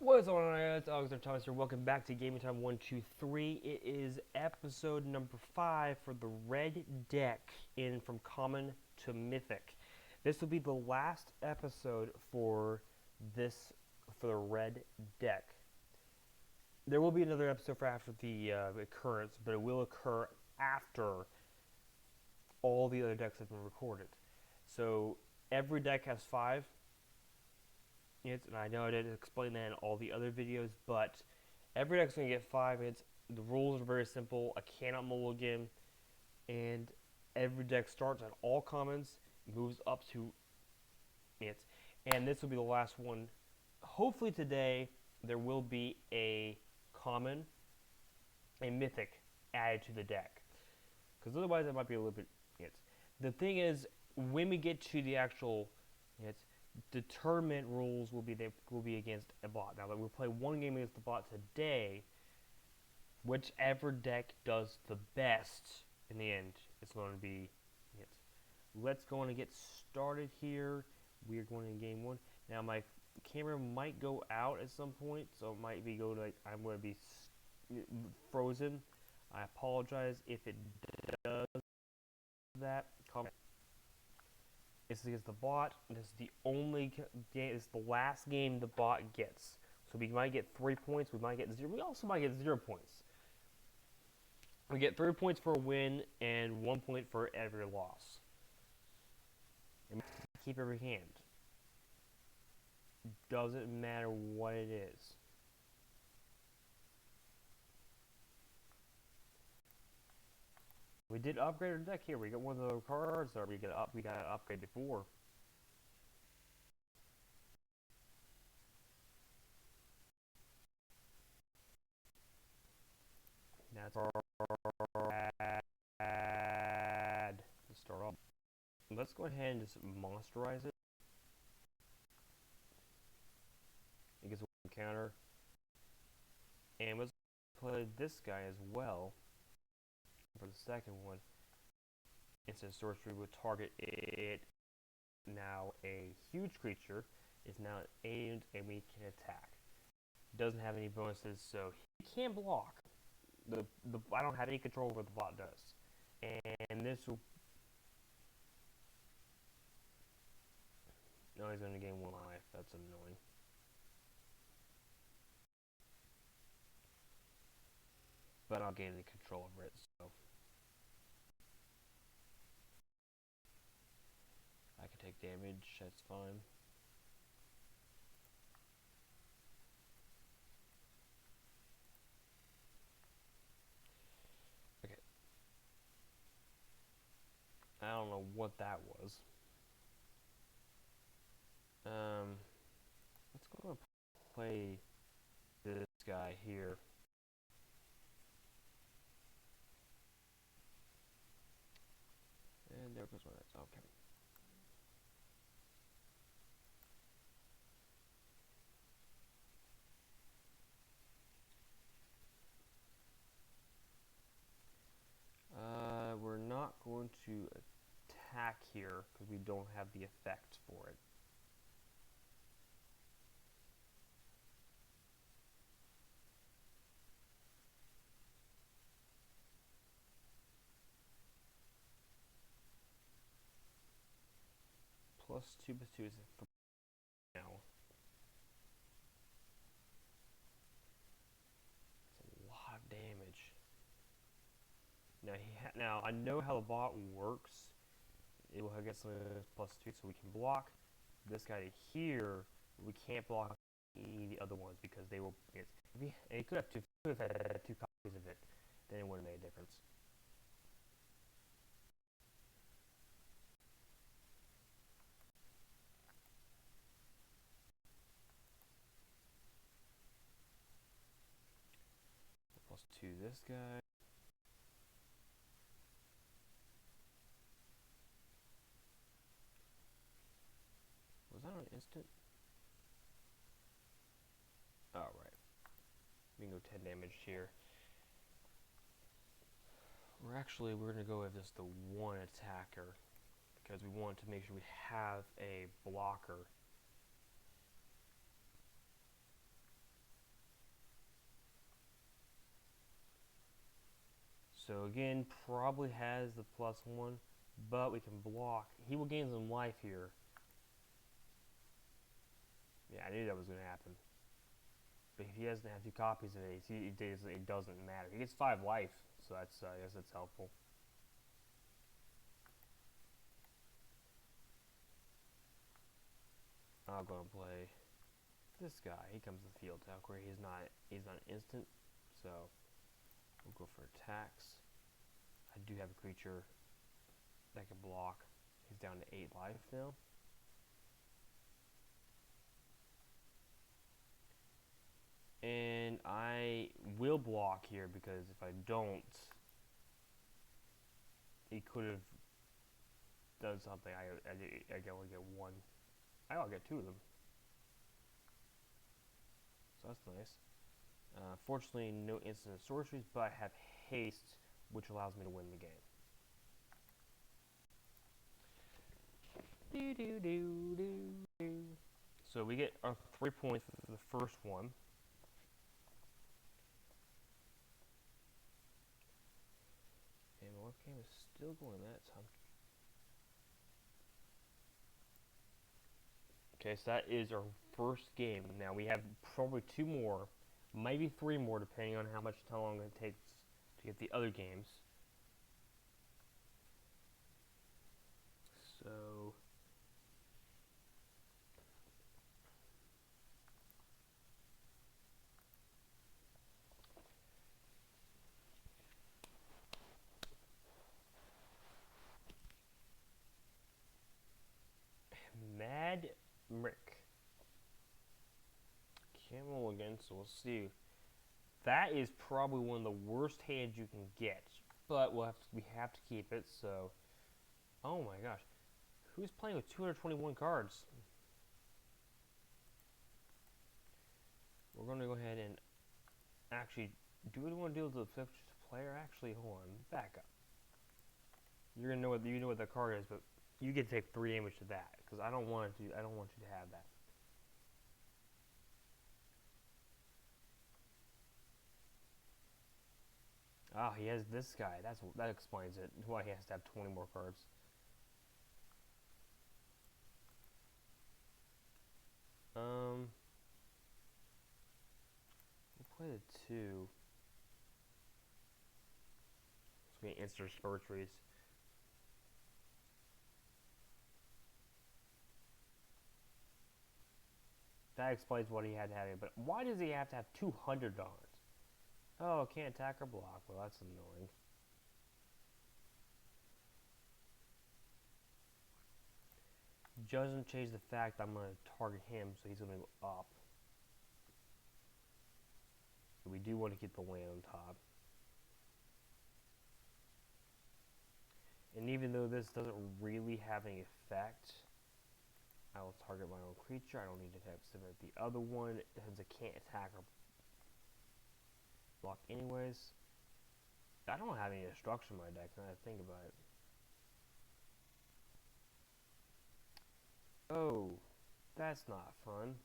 What's going on, guys? Alexander Thomas here. Welcome back to Gaming Time 123. It is episode number 5 for the red deck in from common to mythic. This will be the last episode for the red deck. There will be another episode for after the occurrence, but it will occur after all the other decks have been recorded. So every deck has 5. And I know I didn't explain that in all the other videos, but every deck's going to get 5 hits. The rules are very simple. I cannot mulligan, and every deck starts at all commons, moves up to hits, and this will be the last one. Hopefully today there will be a common, a mythic added to the deck, because otherwise it might be a little bit hits. The thing is, when we get to the actual hits, the tournament rules will be against a bot. Now that we'll play one game against the bot today, whichever deck does the best in the end, it's going to be it. Let's go on and get started here. We are going in game 1. Now my camera might go out at some point, so it might be I'm going to be frozen. I apologize if it does that. Comment. It's against the bot. This is the only game. It's the last game the bot gets. So we might get 3 points. We might get 0. We also might get 0 points. We get 3 points for a win and 1 point for every loss. And keep every hand. Doesn't matter what it is. We did upgrade our deck here. We got one of the cards that we got to upgrade before. That's our bad to start off. Let's go ahead and just monsterize it. It gets one counter. And let's play this guy as well. For the second one, instant sorcery will target it. Now a huge creature is now aimed and we can attack. Doesn't have any bonuses, so he can't block. I don't have any control over what the bot does. And this will. No, he's going to gain 1 life. That's annoying. But I'll gain the control over it, so. I can take damage, that's fine. Okay. I don't know what that was. Let's go and play this guy here. And there goes my next. Okay. We're not going to attack here because we don't have the effect for it. +2/+2 is 3 now. It's a lot of damage. Now I know how the bot works. It will get some +2, so we can block this guy here. We can't block any of the other ones because they will. It could have had 2 copies of it. Then it wouldn't have made a difference. +2 this guy. Was that an instant? Oh, right. We can go 10 damage here. We're going to go with just the 1 attacker because we want to make sure we have a blocker. So again, probably has the +1, but we can block. He will gain some life here. Yeah, I knew that was going to happen. But if he doesn't have 2 copies of it, it doesn't matter. He gets 5 life, so that's I guess that's helpful. I'll go and play this guy. He comes to the field attack where he's not instant, so we'll go for attacks. I do have a creature that can block. He's down to 8 life now. And I will block here because if I don't, he could have done something. I only get 1. I'll get 2 of them. So that's nice. Fortunately, no instant sorceries, but I have haste, which allows me to win the game. So we get our 3 points for the first one. And my left game is still going that time. Okay, so that is our first game. Now we have probably 2 more, maybe 3 more, depending on how much time it takes to get the other games. So Mad Rick. Can't roll again, so we'll see. That is probably one of the worst hands you can get, but we have to keep it. So, oh my gosh, who's playing with 221 cards? We're going to go ahead and actually, do we want to deal with the fifth player? Actually, hold on, back up. You're gonna know what the card is, but you get to take 3 damage to that because I don't want you to have that. Oh, he has this guy. That explains it. Why he has to have 20 more cards. We'll play the 2. It's gonna be instant sorceries. That explains what he had to have it, but why does he have to have 200 dollars? Oh, can't attack or block. Well, that's annoying. Doesn't change the fact I'm going to target him, so he's going to go up. So we do want to keep the land on top. And even though this doesn't really have any effect, I will target my own creature. I don't need to have submit the other one, since it can't attack or block anyways. I don't have any destruction in my deck, now that I think about it. Oh, that's not fun.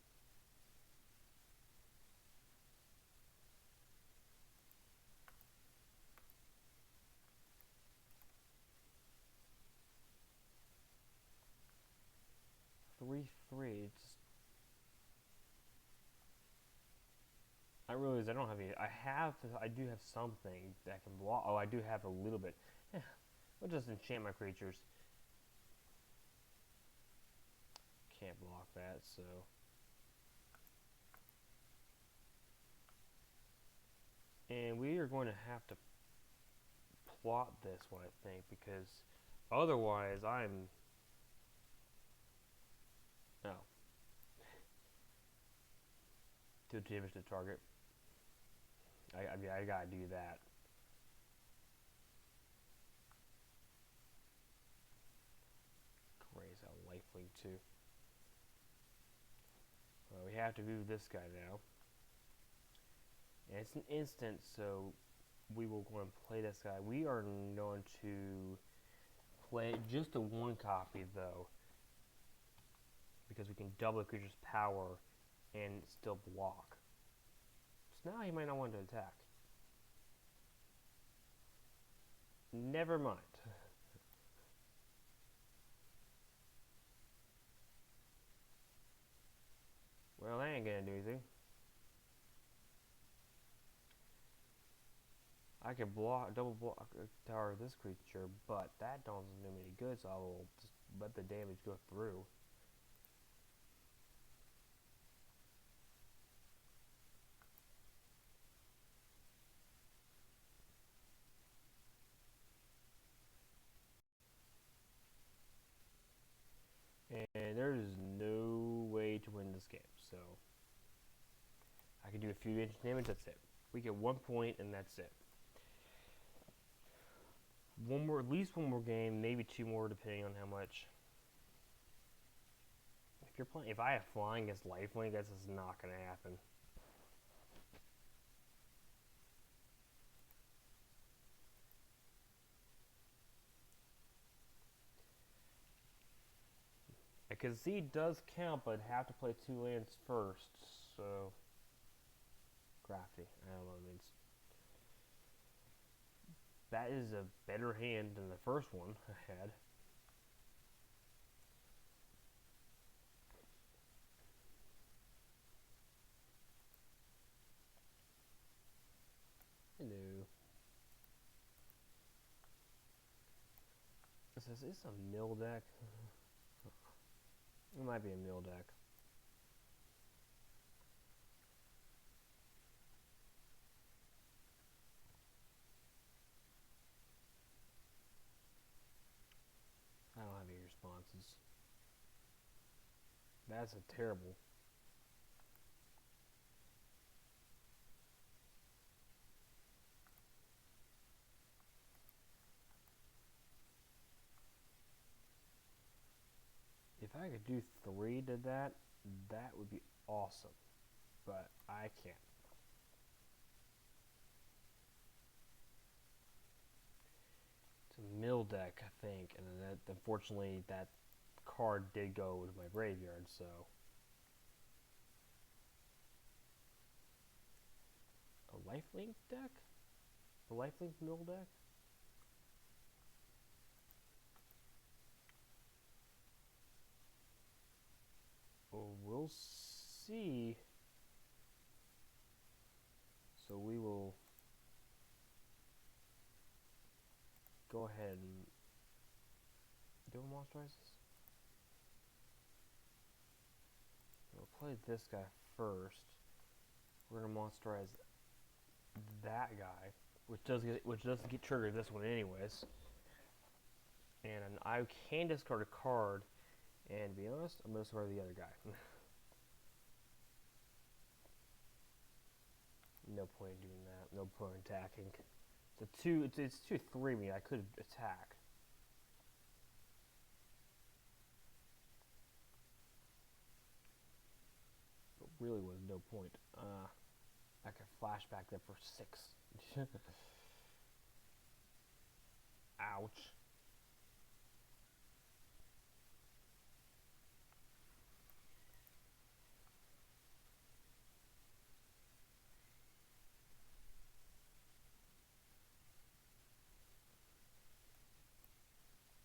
Three. I realize I don't have any. I do have something that can block. Oh, I do have a little bit. Yeah, we'll just enchant my creatures. Can't block that, so. And we are going to have to plot this one, I think, because otherwise I'm. No. Too damage to target. I gotta do that. Raise out lifelink too. Well, we have to move this guy now. And it's an instant, so we will go and play this guy. We are going to play just a 1 copy though, because we can double the creature's power and still block. So now he might not want to attack. Never mind. Well, that ain't gonna do anything. I could double block tower this creature, but that doesn't do me any good, so I will just let the damage go through. And there's no way to win this game, so I can do a few inch damage, that's it. We get 1 point, and that's it. One more, at least one more game, maybe 2 more, depending on how much. If I have flying against lifelink, this is not gonna happen. A concede does count, but have to play 2 lands first, so crafty. I don't know what it means. That is a better hand than the first one I had. Hello. Is this a mill deck? It might be a mill deck. I don't have any responses. That's a terrible. If I could do 3 to that, that would be awesome. But I can't. It's a mill deck, I think, and that, unfortunately that card did go to my graveyard, so. A lifelink deck? A lifelink mill deck? Well, we'll see. So we will go ahead and do a monsterize. We'll play this guy first. We're gonna monsterize that guy, which doesn't get triggered this one anyways. And I can discard a card, and to be honest, I'm gonna discard the other guy. No point in doing that. No point in attacking. It's 2/3 me. I could attack. But really was no point. I could flashback there for 6. Ouch.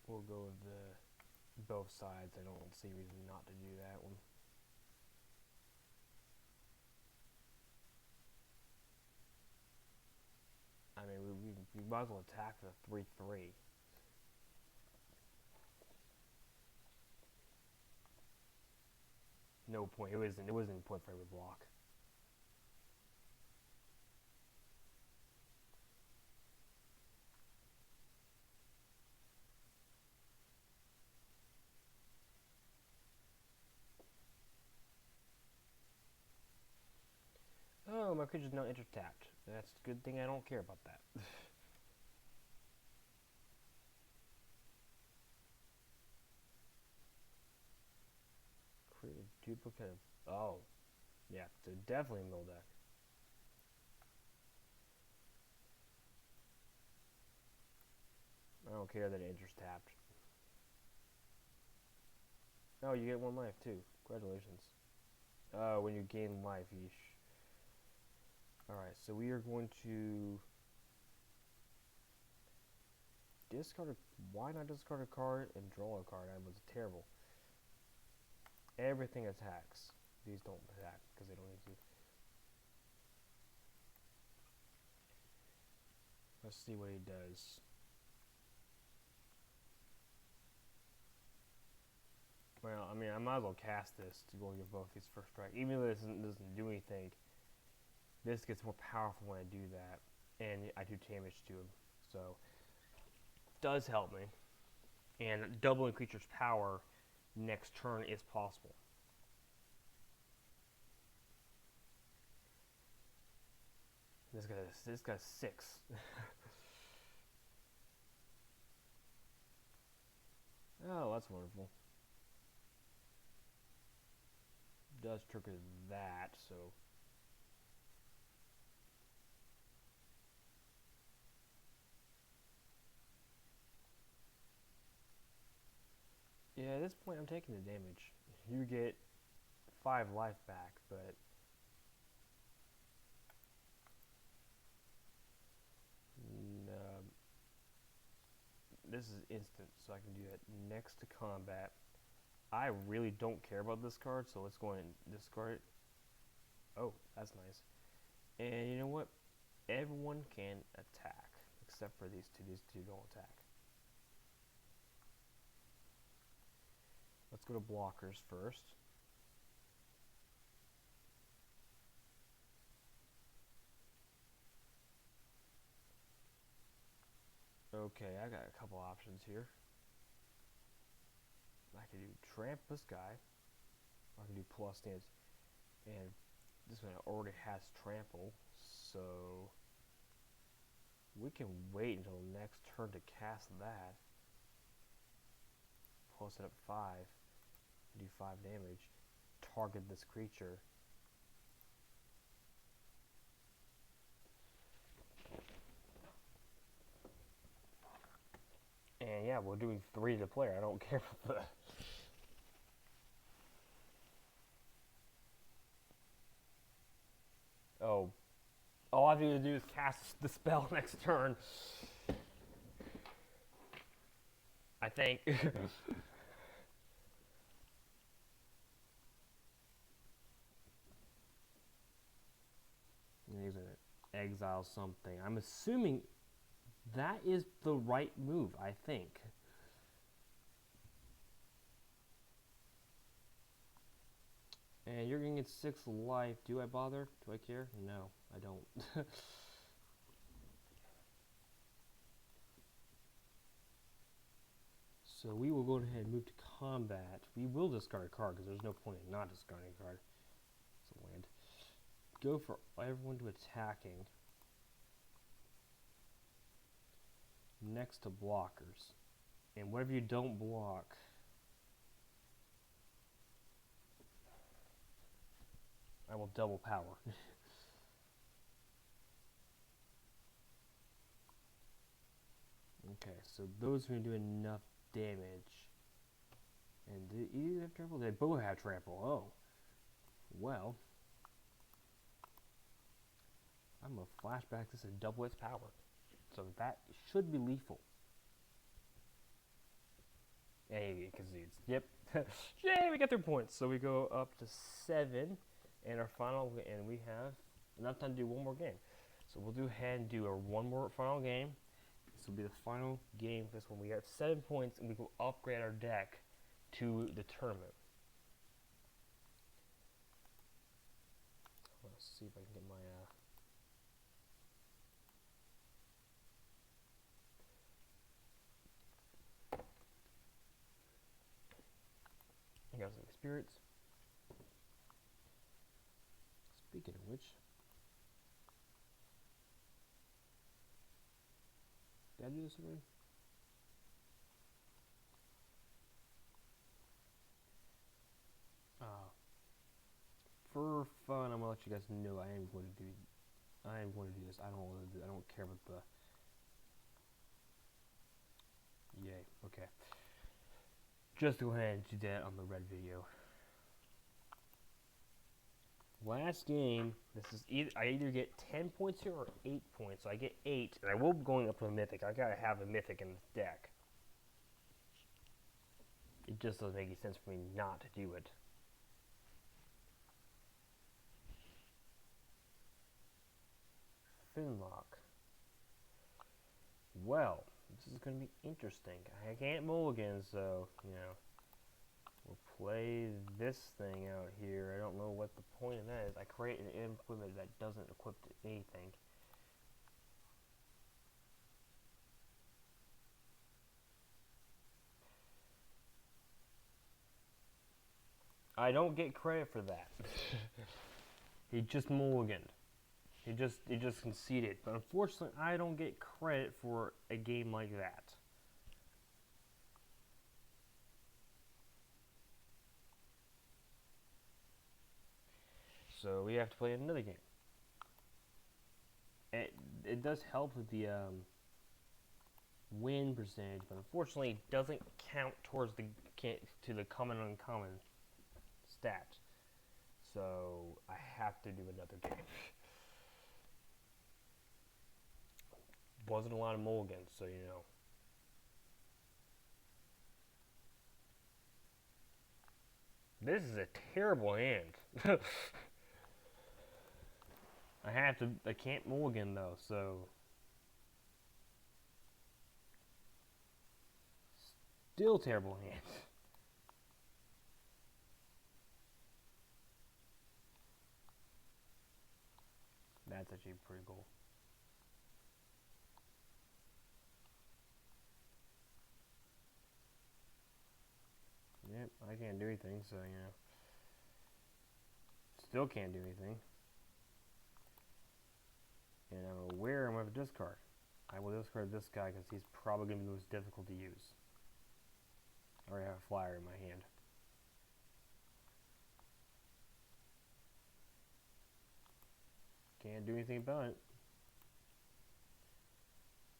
We'll go with both sides. I don't see a reason not to do that one. I mean, we might as well attack the 3/3. No point. It wasn't point for every block. Oh, my creature's not inter-tapped. That's a good thing I don't care about that. Create a duplicate of... Oh. Yeah, so definitely a mill deck. I don't care that it enters tapped. Oh, you get 1 life too. Congratulations. Oh, when you gain life, yeesh. Alright, so we are going to discard a... Why not discard a card and draw a card? That was terrible. Everything attacks. These don't attack because they don't need to. Let's see what he does. Well, I mean, I might as well cast this to go get both these first strike. Even though this doesn't do anything, this gets more powerful when I do that. And I do damage to him. So, does help me. And doubling creature's power next turn is possible. This guy's 6. Oh, that's wonderful. Does trigger that, so... Yeah, at this point I'm taking the damage. You get 5 life back, but... No. This is instant, so I can do that next to combat. I really don't care about this card, so let's go ahead and discard it. Oh, that's nice. And you know what? Everyone can attack, except for these two. These two don't attack. Let's go to blockers first. Okay, I got a couple options here. I can do tramp this guy, or I can do plus stance. And this one already has trample, so we can wait until next turn to cast that. Plus it up 5, do 5 damage, target this creature. And yeah, we're doing 3 to player. I don't care about that. Oh. All I have to do is cast the spell next turn. I think. He's gonna exile something. I'm assuming that is the right move, I think. And you're gonna get 6 life. Do I bother? Do I care? No, I don't. So we will go ahead and move to combat. We will discard a card because there's no point in not discarding a card. It's a land. Go for everyone to attacking. Next to blockers. And whatever you don't block, I will double power. Okay, so those are going to do enough damage. And did either have trample? They both have trample. Oh. Well. I'm going to flashback this and double its power. So that should be lethal. Hey, because it's... Yep. Yay, we got 3 points. So we go up to 7. And our final... And we have enough time to do one more game. So we'll do ahead and do our one more final game. This will be the final game for this one. We got 7 points, and we will upgrade our deck to the tournament. Let's see if I can get my... I got some spirits. Speaking of which... Did I do this already? For fun, I'm gonna let you guys know I am going to do this. I don't care about the... Yay, okay. Just go ahead and do that on the red video. Last game, I either get 10 points here or 8 points. So I get 8, and I will be going up to a Mythic. I gotta have a Mythic in this deck. It just doesn't make any sense for me not to do it. Finlock. Well, this is going to be interesting. I can't mulligan, so, you know, we'll play this thing out here. I don't know what the point of that is. I create an equipment that doesn't equip to anything. I don't get credit for that. He just mulliganed. He just conceded. But unfortunately, I don't get credit for a game like that. So we have to play another game. It does help with the win percentage, but unfortunately, it doesn't count towards the common uncommon stat. So I have to do another game. Wasn't a lot of mulligans, so you know. This is a terrible hand. I can't mulligan though, so. Still terrible hand. That's actually pretty cool. Yep, I can't do anything, so, you know. Still can't do anything. And I'm aware I'm going to discard. I will discard this guy because he's probably going to be the most difficult to use. I already have a flyer in my hand. Can't do anything about it.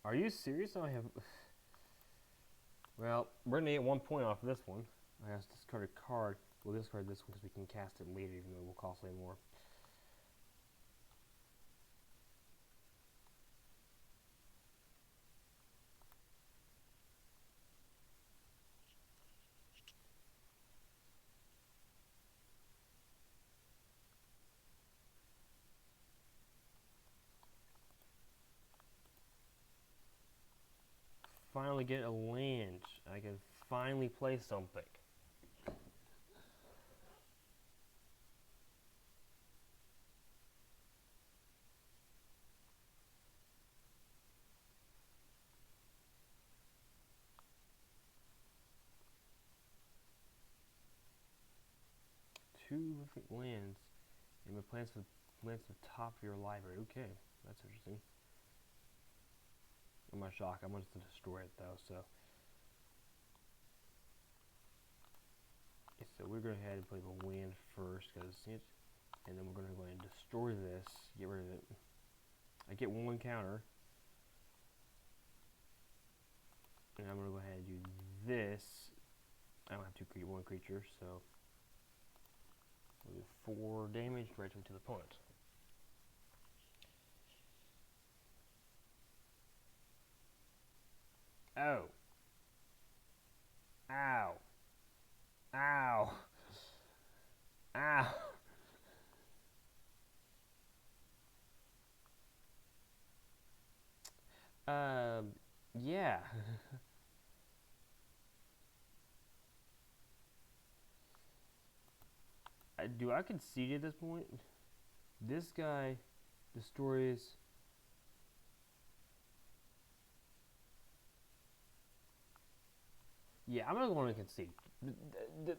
Are you serious? I have... Well, we're going to get 1 point off of this one. I have to discard a card. We'll discard this one because we can cast it later, even though it will cost way more. Finally get a land. I can finally play something. Two different lands, and the plants the top of your library. Okay, that's interesting. I'm not shocked. I wanted to destroy it though, so. So we're going to go ahead and play the land first, because and then we're going to go ahead and destroy this, get rid of it. I get one counter, and I'm going to go ahead and do this. I don't have one creature, so we'll do 4 damage directly to the opponent. Oh. Ow. Ow. Ow. Yeah. Do I concede at this point? This guy destroys... Yeah, I'm not going to concede.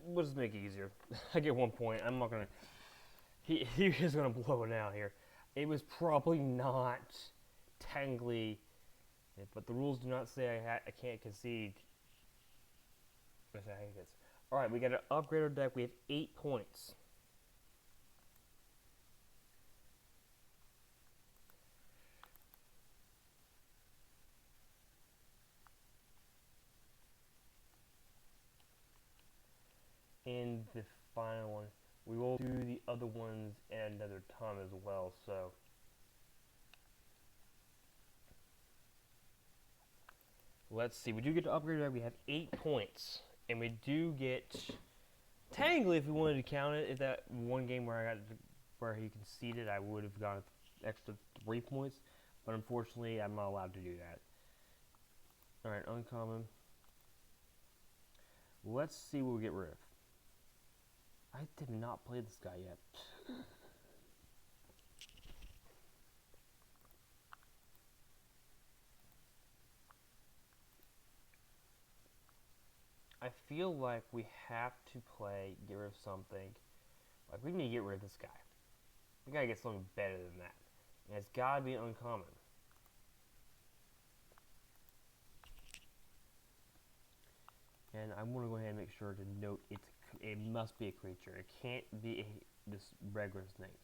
We'll just make it easier. I get 1 point. I'm not going to... He is going to blow it out here. It was probably not technically... But the rules do not say I can't concede. Alright, we got to upgrade our deck. We have 8 points. In the final one, We will do the other ones at another time as well, so. Let's see, we do get to upgrade that. We have 8 points. And we do get, technically, if we wanted to count it, if that one game where he conceded, I would have got an extra 3 points. But unfortunately, I'm not allowed to do that. Alright, uncommon. Let's see what we get rid of. I did not play this guy yet. I feel like we have to get rid of something. Like, we need to get rid of this guy. We gotta get something better than that. And it's gotta be uncommon. And I want to go ahead and make sure to note it must be a creature. It can't be this regular snake.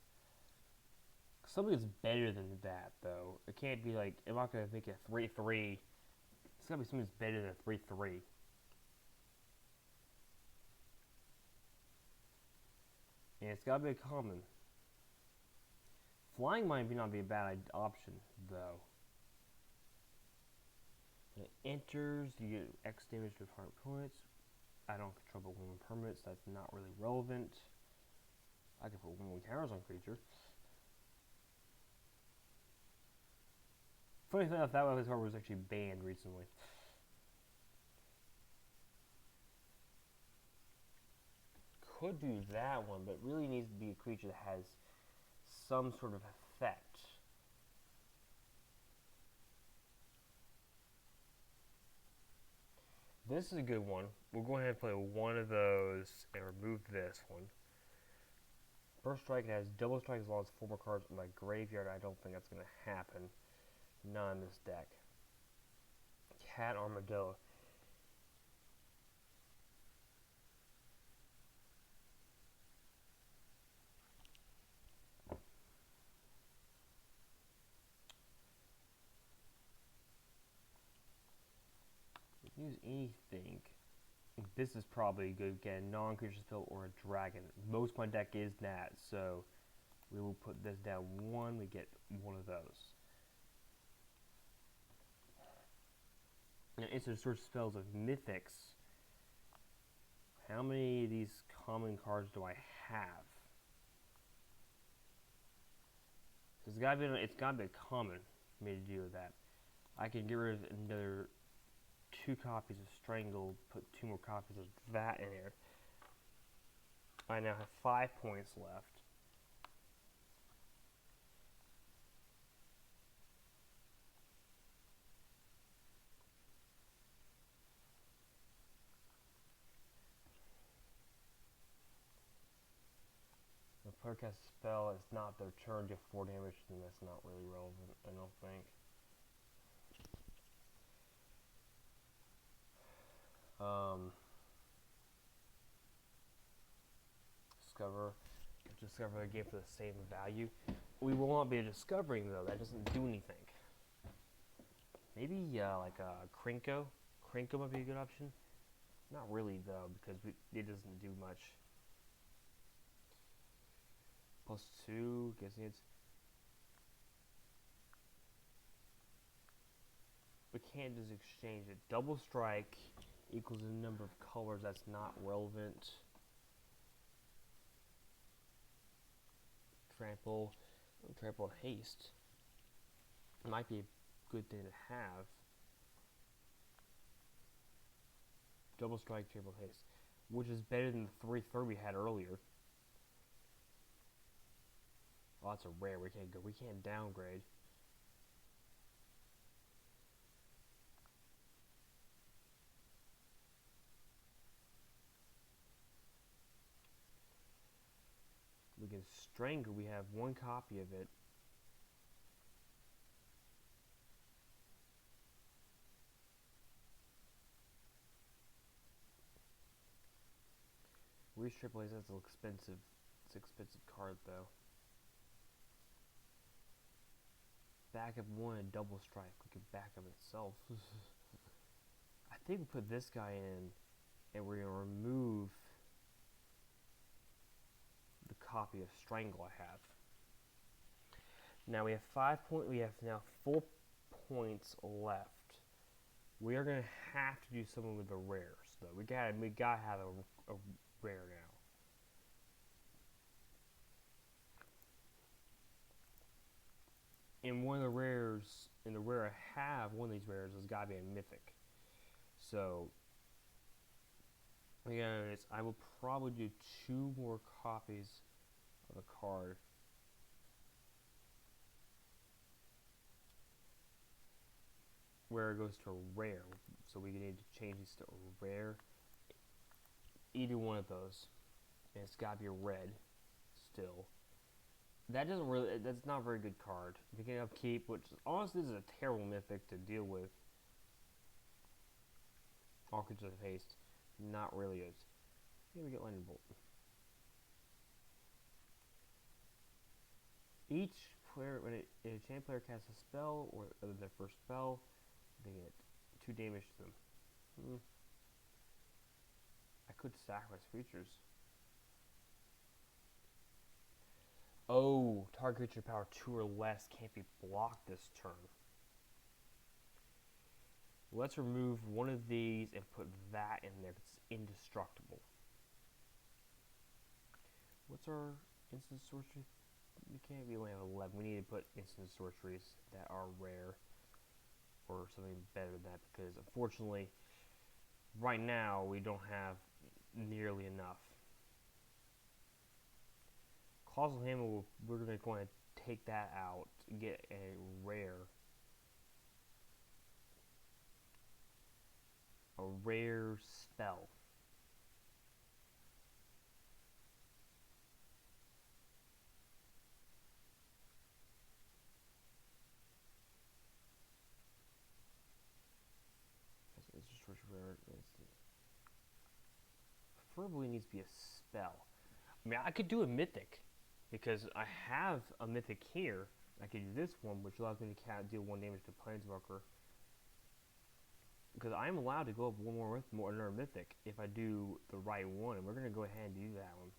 Something that's better than that, though. It can't be like, I'm not going to make it 3/3. It's got to be something that's better than 3/3. And it's got to be a common. Flying might not be a bad option, though. When it enters, you get X damage to hard points. I don't control but 1 permanents. That's not really relevant. I can put 1 counters on creature. Funny enough, that weapon card was actually banned recently. Could do that one, but it really needs to be a creature that has some sort of effect. This is a good one. We'll go ahead and play one of those and remove this one. First strike, it has double strike as long as 4 more cards in my graveyard. I don't think that's going to happen. Not in this deck. Cat Armadillo. Use anything. This is probably good. Get a non-creature spell or a dragon. Most of my deck is that, so we will put this down 1. We get one of those. Now, instant source spells of Mythics. How many of these common cards do I have? It's gotta be a common for me to do with that. I can get rid of another 2 copies of Strangle, put 2 more copies of that in here. I now have 5 points left. The player casts a spell, it's not their turn, get 4 damage, then that's not really relevant, I don't think. Discover again for the same value. We will not be discovering though, that doesn't do anything. Maybe like a Krinko. Krinko might be a good option. Not really though, because it doesn't do much. +2, guessing it's... We can't just exchange it. Double strike equals the number of colors, that's not relevant. Trample and haste might be a good thing to have. Double strike, trample, haste, which is better than the 3/3 we had earlier. Oh, that's a rare. We can't downgrade. We can strangle. We have 1 copy of it. Reach triple A's, that's expensive. It's an expensive card though. Back up 1 and double strike. We can back up itself. I think we put this guy in and we're gonna remove copy of Strangle I have. Now we have we have now 4 points left. We are gonna have to do something with the rares though. We gotta have a rare now. And one of the rares, in the rare I have, one of these rares has gotta be a Mythic. So again, I will probably do 2 more copies of the card. Where it goes to a rare, so we need to change these to a rare. Either one of those, and it's gotta be a red. Still, that's not a very good card. We can upkeep, which honestly is a terrible Mythic to deal with. All creatures of haste, not really good. Here we get Lightning Bolt. Each player, when a champion player casts a spell or their first spell, they get 2 damage to them. I could sacrifice creatures. Oh, target creature power 2 or less can't be blocked this turn. Let's remove one of these and put that in there. It's indestructible. What's our instant sorcery? We only have 11. We need to put instant sorceries that are rare or something better than that, because unfortunately right now we don't have nearly enough. Colossal Hammer, we're going to take that out and get a rare. A rare spell. It's just rare. Preferably needs to be a spell. I mean, I could do a Mythic, because I have a Mythic here. I could do this one, which allows me to deal 1 damage to Planeswalker. Because I am allowed to go up one more another Mythic if I do the right one, and we're going to go ahead and do that one.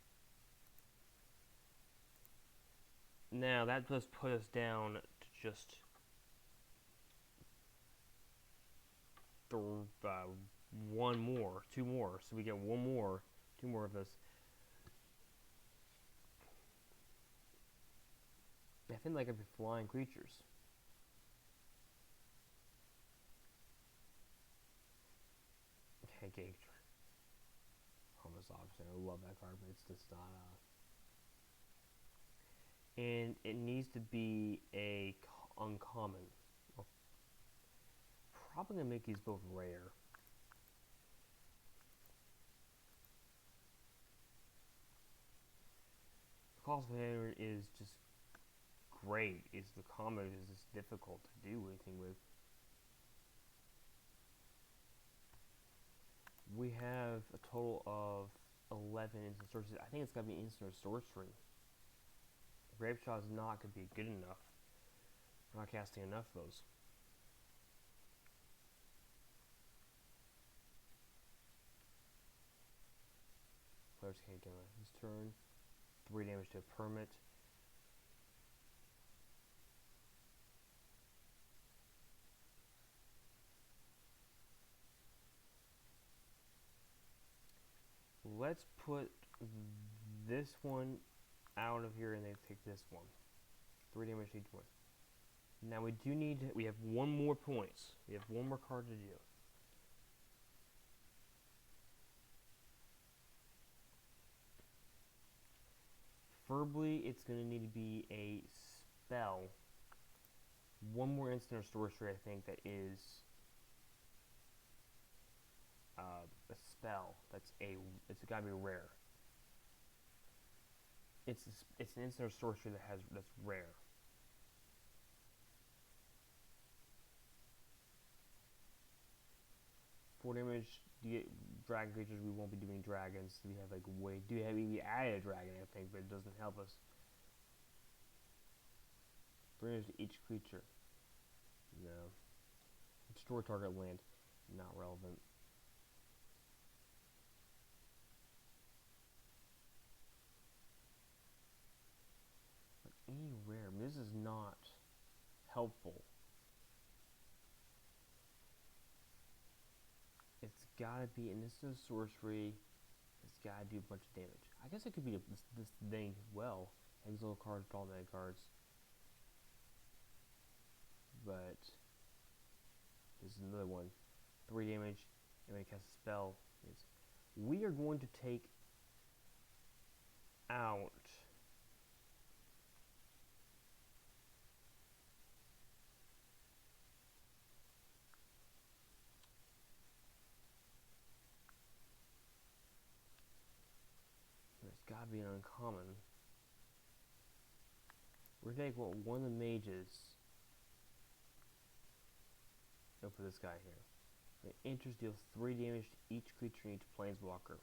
Now that does put us down to just 2 more, so we get 2 more of this. I think like I'd be flying creatures. Okay, almost obviously I love that card, but it's just not. And it needs to be a uncommon. We're probably gonna make these both rare. Colossal Hammer is just great. The combo is just difficult to do anything with. We have a total of 11 instant sorceries. I think it's gotta be instant sorcery. Graveshot is not gonna be good enough. We're not casting enough of those. Players can't get on his turn. 3 damage to a permit. Let's put this one out of here and then take this one. 3 damage to each one. Now we have 1 more points. We have 1 more card to do. Preferably, it's going to need to be a spell. 1 more instant or sorcery, I think, that is a spell. It's got to be rare. It's an instant or sorcery that's rare. For damage, you get dragon creatures. We won't be doing dragons. We have we added a dragon, I think, but it doesn't help us. 3 damage to each creature. No. Destroy target land. Not relevant. any rare. I mean, this is not helpful. It's gotta be an instant sorcery. It's gotta do a bunch of damage. I guess it could be this thing as well. Exile cards, draw mana cards. But this is another one. 3 damage, and when it casts a spell, we are going to take out there's gotta be an uncommon. We're gonna take one of the mages. Go for this guy here. The interest deals 3 damage to each creature and each planeswalker.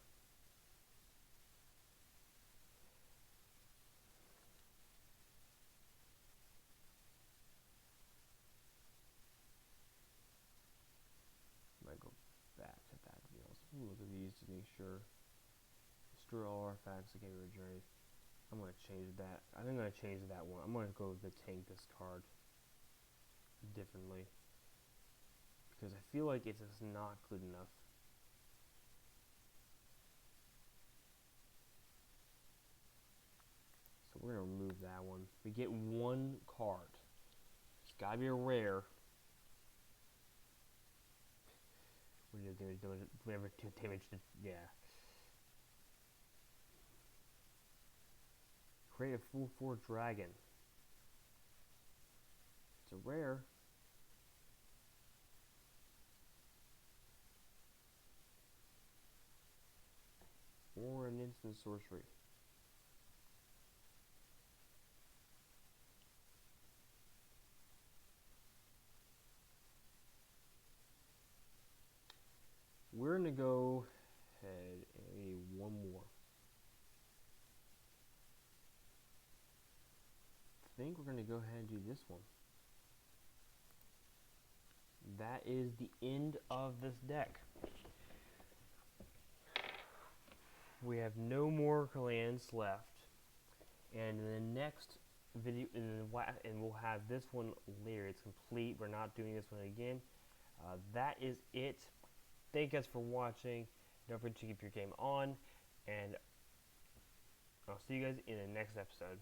Might go back to that to be honest. Look at these to make sure. Destroy all artifacts that can be regenerated. I'm gonna change that. I think I'm gonna change that one. I'm gonna go with the tank this card differently. Because I feel like it's just not good enough. So we're gonna remove that one. We get 1 card. It's gotta be a rare. We do damage. Whenever 2 damage. Yeah. Create a full 4 dragon. It's a rare. Or an instant sorcery. We're gonna go ahead and need 1 more. I think we're gonna go ahead and do this one. That is the end of this deck. We have no more lands left, and in the next video, and we'll have this one later. It's complete. We're not doing this one again. That is it. Thank you guys for watching. Don't forget to keep your game on, and I'll see you guys in the next episode.